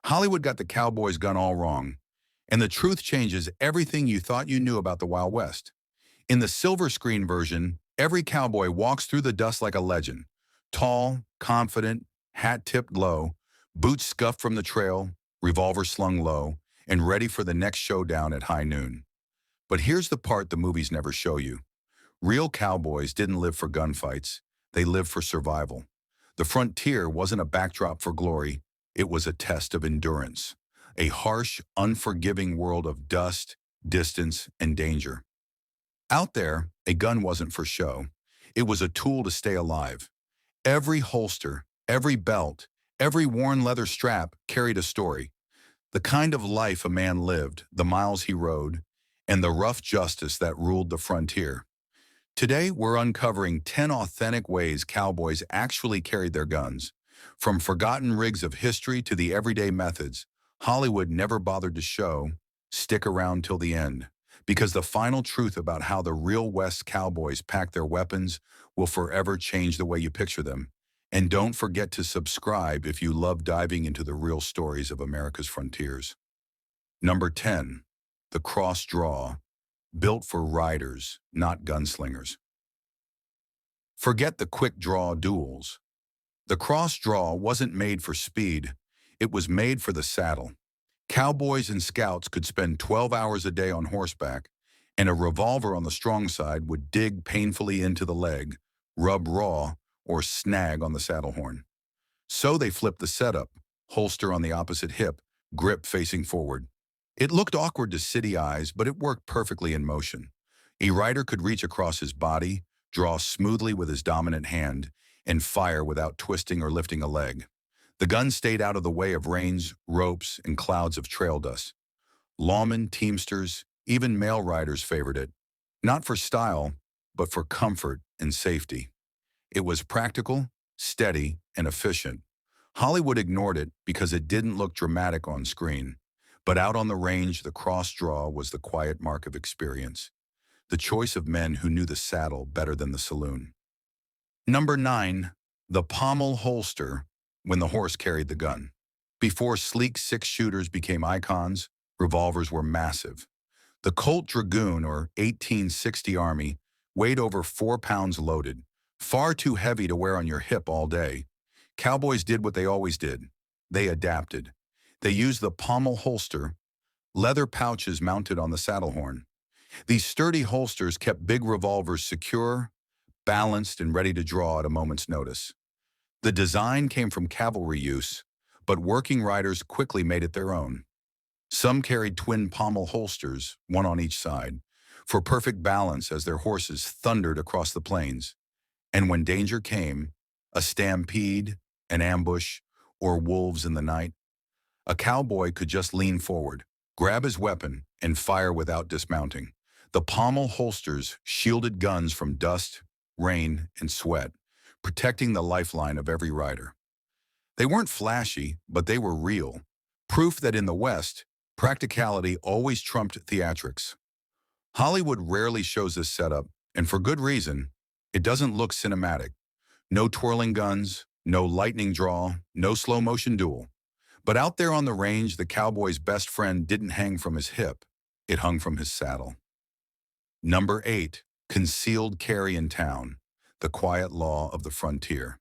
Hollywood got the cowboy's gun all wrong, and the truth changes everything you thought you knew about the Wild West. In the silver screen version, every cowboy walks through the dust like a legend. Tall, confident, hat tipped low, boots scuffed from the trail, revolver slung low, and ready for the next showdown at high noon. But here's the part the movies never show you. Real cowboys didn't live for gunfights. They lived for survival. The frontier wasn't a backdrop for glory. It was a test of endurance. A harsh, unforgiving world of dust, distance, and danger. Out there, a gun wasn't for show. It was a tool to stay alive. Every holster, every belt, every worn leather strap carried a story. The kind of life a man lived, the miles he rode, and the rough justice that ruled the frontier. Today, we're uncovering 10 authentic ways cowboys actually carried their guns. From forgotten rigs of history to the everyday methods Hollywood never bothered to show. Stick around till the end, because the final truth about how the real West cowboys packed their weapons will forever change the way you picture them. And don't forget to subscribe if you love diving into the real stories of America's frontiers. Number 10. The cross draw, built for riders, not gunslingers. Forget the quick draw duels. The cross draw wasn't made for speed. It was made for the saddle. Cowboys and scouts could spend 12 hours a day on horseback, and a revolver on the strong side would dig painfully into the leg, rub raw, or snag on the saddle horn. So they flipped the setup, holster on the opposite hip, grip facing forward. It looked awkward to city eyes, but it worked perfectly in motion. A rider could reach across his body, draw smoothly with his dominant hand, and fire without twisting or lifting a leg. The gun stayed out of the way of reins, ropes, and clouds of trail dust. Lawmen, teamsters, even male riders favored it, not for style, but for comfort and safety. It was practical, steady, and efficient. Hollywood ignored it because it didn't look dramatic on screen. But out on the range, the cross draw was the quiet mark of experience. The choice of men who knew the saddle better than the saloon. Number 9. The pommel holster, when the horse carried the gun. Before sleek six-shooters became icons, revolvers were massive. The Colt Dragoon, or 1860 Army, weighed over 4 pounds loaded, far too heavy to wear on your hip all day. Cowboys did what they always did. They adapted. They used the pommel holster, leather pouches mounted on the saddle horn. These sturdy holsters kept big revolvers secure, balanced, and ready to draw at a moment's notice. The design came from cavalry use, but working riders quickly made it their own. Some carried twin pommel holsters, one on each side, for perfect balance as their horses thundered across the plains. And when danger came, a stampede, an ambush, or wolves in the night, a cowboy could just lean forward, grab his weapon, and fire without dismounting. The pommel holsters shielded guns from dust, rain, and sweat, protecting the lifeline of every rider. They weren't flashy, but they were real. Proof that in the West, practicality always trumped theatrics. Hollywood rarely shows this setup, and for good reason. It doesn't look cinematic. No twirling guns, no lightning draw, no slow-motion duel. But out there on the range, the cowboy's best friend didn't hang from his hip. It hung from his saddle. Number 8. Concealed carry in town, the quiet law of the frontier.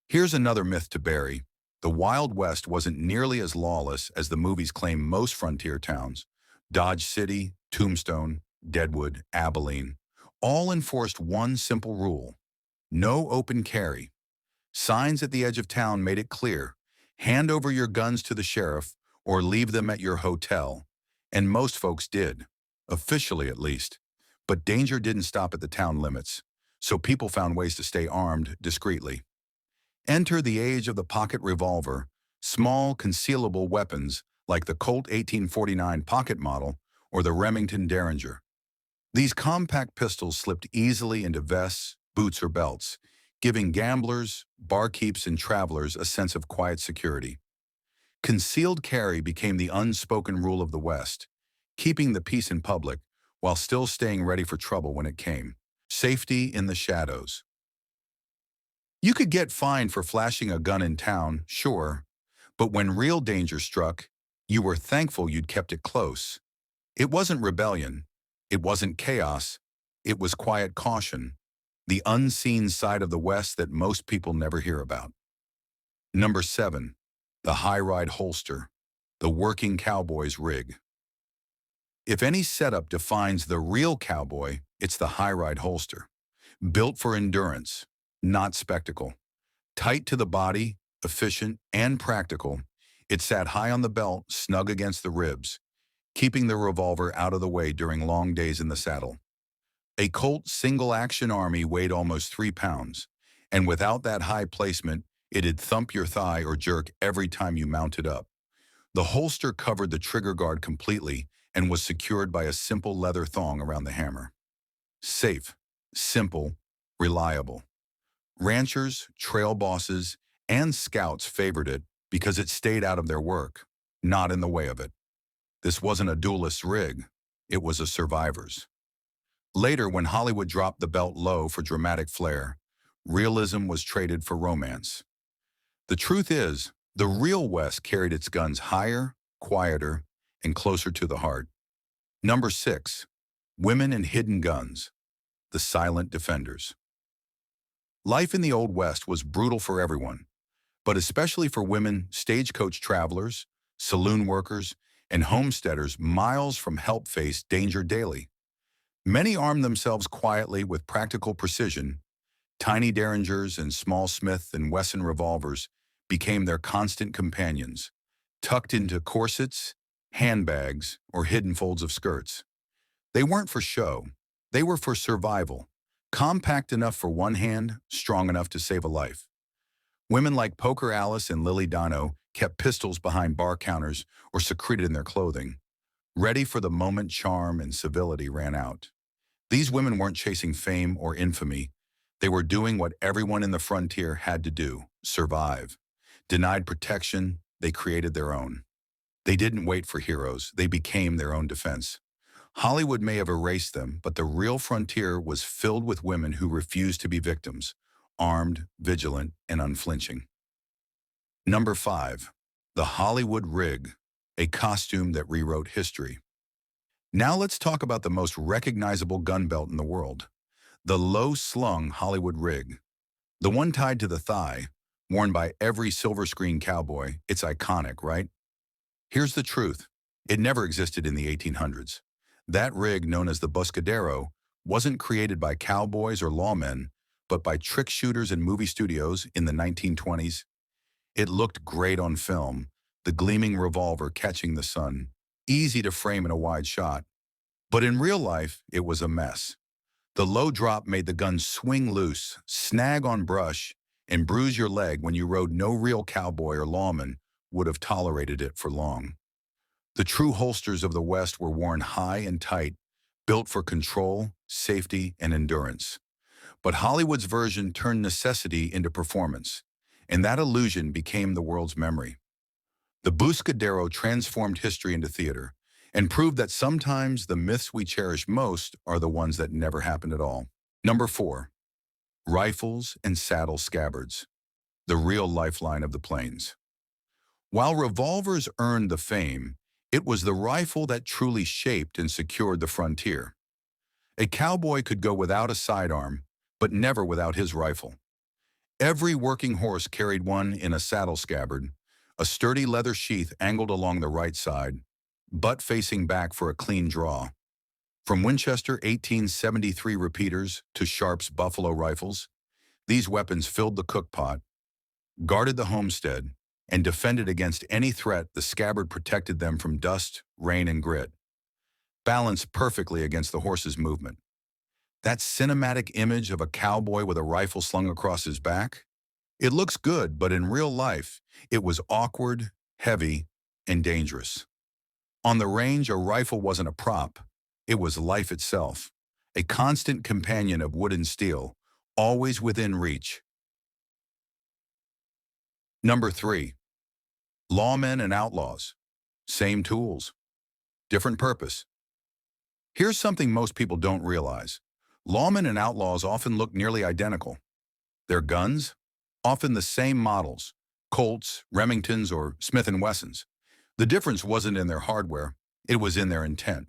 Here's another myth to bury. The Wild West wasn't nearly as lawless as the movies claim most frontier towns. Dodge City, Tombstone, Deadwood, Abilene, all enforced one simple rule: no open carry. Signs at the edge of town made it clear: hand over your guns to the sheriff or leave them at your hotel. And most folks did, officially at least. But danger didn't stop at the town limits, so people found ways to stay armed discreetly. Enter the age of the pocket revolver, small concealable weapons like the Colt 1849 pocket model or the Remington Derringer. These compact pistols slipped easily into vests, boots, or belts, giving gamblers, barkeeps, and travelers a sense of quiet security. Concealed carry became the unspoken rule of the West, keeping the peace in public while still staying ready for trouble when it came. Safety in the shadows. You could get fined for flashing a gun in town, sure, But when real danger struck, you were thankful you'd kept it close. It wasn't rebellion. It wasn't chaos. It was quiet caution, the unseen side of the West that most people never hear about. Number 7. The high-ride holster, the working cowboy's rig. If any setup defines the real cowboy, it's the high-ride holster. Built for endurance, not spectacle. Tight to the body, efficient, and practical, it sat high on the belt, snug against the ribs, keeping the revolver out of the way during long days in the saddle. A Colt single-action army weighed almost 3 pounds, and without that high placement, it'd thump your thigh or jerk every time you mounted up. The holster covered the trigger guard completely and was secured by a simple leather thong around the hammer. Safe, simple, reliable. Ranchers, trail bosses, and scouts favored it because it stayed out of their work, not in the way of it. This wasn't a duelist's rig, it was a survivor's. Later, when Hollywood dropped the belt low for dramatic flair, realism was traded for romance. The truth is, the real West carried its guns higher, quieter, and closer to the heart. Number 6. Women and hidden guns, the silent defenders. Life in the Old West was brutal for everyone, but especially for women, stagecoach travelers, saloon workers, and homesteaders miles from help faced danger daily. Many armed themselves quietly with practical precision. Tiny derringers and small Smith & Wesson revolvers became their constant companions, tucked into corsets, handbags, or hidden folds of skirts. They weren't for show. They were for survival, compact enough for one hand, strong enough to save a life. Women like Poker Alice and Lily Dono kept pistols behind bar counters or secreted in their clothing, ready for the moment charm and civility ran out. These women weren't chasing fame or infamy. They were doing what everyone in the frontier had to do, survive. Denied protection, they created their own. They didn't wait for heroes, they became their own defense. Hollywood may have erased them, but the real frontier was filled with women who refused to be victims, armed, vigilant, and unflinching. Number 5. The Hollywood Rig, a costume that rewrote history. Now let's talk about the most recognizable gun belt in the world, the low-slung Hollywood rig. The one tied to the thigh, worn by every silver screen cowboy. It's iconic, right? Here's the truth. It never existed in the 1800s. That rig, known as the buscadero, wasn't created by cowboys or lawmen, but by trick shooters and movie studios in the 1920s. It looked great on film, the gleaming revolver catching the sun, easy to frame in a wide shot. But in real life, it was a mess. The low drop made the gun swing loose, snag on brush, and bruise your leg when you rode. No real cowboy or lawman would have tolerated it for long. The true holsters of the West were worn high and tight, built for control, safety, and endurance. But Hollywood's version turned necessity into performance, and that illusion became the world's memory. The buscadero transformed history into theater and proved that sometimes the myths we cherish most are the ones that never happened at all. Number 4. Rifles and saddle scabbards, the real lifeline of the plains. While revolvers earned the fame, it was the rifle that truly shaped and secured the frontier. A cowboy could go without a sidearm, but never without his rifle. Every working horse carried one in a saddle scabbard, a sturdy leather sheath angled along the right side, butt facing back for a clean draw. From Winchester 1873 repeaters to Sharp's Buffalo rifles, these weapons filled the cookpot, guarded the homestead, and defended against any threat. The scabbard protected them from dust, rain, and grit, balanced perfectly against the horse's movement. That cinematic image of a cowboy with a rifle slung across his back, it looks good, but in real life, it was awkward, heavy, and dangerous. On the range, a rifle wasn't a prop. It was life itself, a constant companion of wood and steel, always within reach. Number 3. Lawmen and outlaws. Same tools, different purpose. Here's something most people don't realize. Lawmen and outlaws often look nearly identical. Their guns, often the same models, Colts, Remingtons, or Smith& Wessons. The difference wasn't in their hardware, it was in their intent.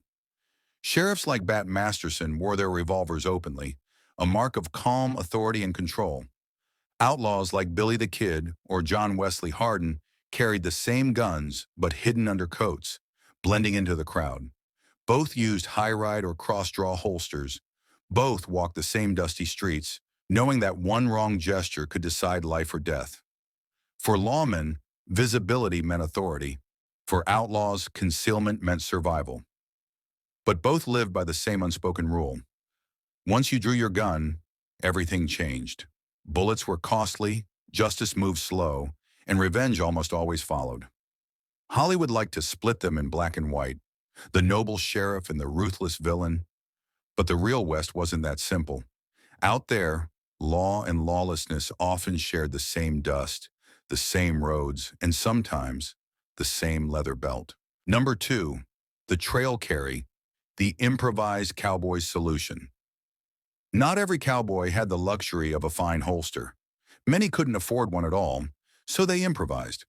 Sheriffs like Bat Masterson wore their revolvers openly, a mark of calm authority and control. Outlaws like Billy the Kid or John Wesley Hardin carried the same guns but hidden under coats, blending into the crowd. Both used high-ride or cross-draw holsters. Both walked the same dusty streets, knowing that one wrong gesture could decide life or death. For lawmen, visibility meant authority. For outlaws, concealment meant survival. But both lived by the same unspoken rule. Once you drew your gun, everything changed. Bullets were costly, justice moved slow, and revenge almost always followed. Hollywood liked to split them in black and white, the noble sheriff and the ruthless villain. But the real West wasn't that simple. Out there, law and lawlessness often shared the same dust, the same roads, and sometimes the same leather belt. Number 2, the trail carry, the improvised cowboy solution. Not every cowboy had the luxury of a fine holster. Many couldn't afford one at all, so they improvised.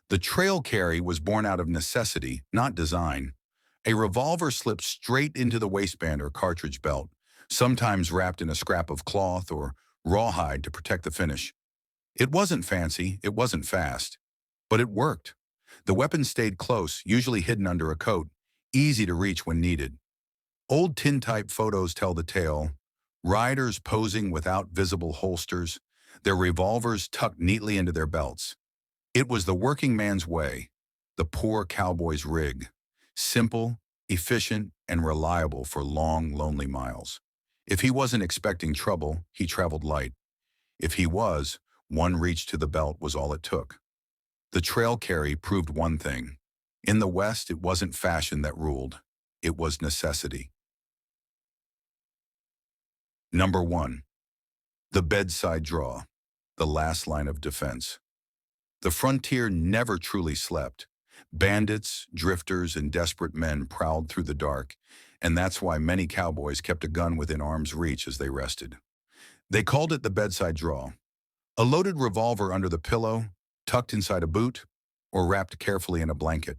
The trail carry was born out of necessity, not design. A revolver slipped straight into the waistband or cartridge belt, sometimes wrapped in a scrap of cloth or rawhide to protect the finish. It wasn't fancy, it wasn't fast, but it worked. The weapon stayed close, usually hidden under a coat, easy to reach when needed. Old tintype photos tell the tale. Riders posing without visible holsters, their revolvers tucked neatly into their belts. It was the working man's way, the poor cowboy's rig. Simple, efficient, and reliable for long, lonely miles. If he wasn't expecting trouble, he traveled light. If he was, one reach to the belt was all it took. The trail carry proved one thing. In the West, it wasn't fashion that ruled. It was necessity. Number 1. The bedside draw, the last line of defense. The frontier never truly slept. Bandits, drifters, and desperate men prowled through the dark, and that's why many cowboys kept a gun within arm's reach as they rested. They called it the bedside draw, a loaded revolver under the pillow, tucked inside a boot, or wrapped carefully in a blanket.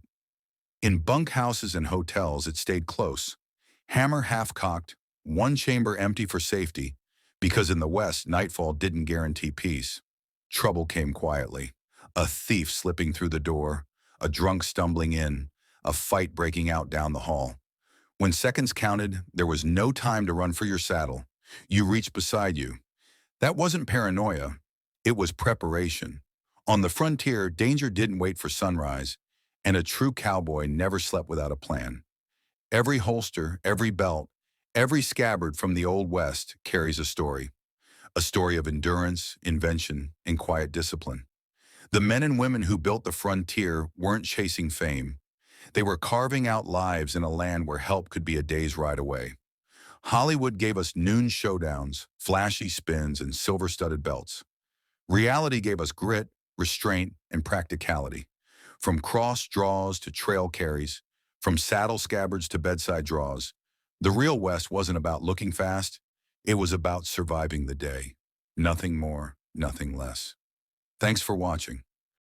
In bunkhouses and hotels, it stayed close, hammer half-cocked, one chamber empty for safety, because in the West, nightfall didn't guarantee peace. Trouble came quietly. A thief slipping through the door, a drunk stumbling in, a fight breaking out down the hall. When seconds counted, there was no time to run for your saddle. You reached beside you. That wasn't paranoia. It was preparation. On the frontier, danger didn't wait for sunrise, and a true cowboy never slept without a plan. Every holster, every belt, every scabbard from the Old West carries a story of endurance, invention, and quiet discipline. The men and women who built the frontier weren't chasing fame. They were carving out lives in a land where help could be a day's ride away. Hollywood gave us noon showdowns, flashy spins, and silver-studded belts. Reality gave us grit, restraint, and practicality. From cross draws to trail carries, from saddle scabbards to bedside draws, the real West wasn't about looking fast. It was about surviving the day. Nothing more, nothing less. Thanks for watching.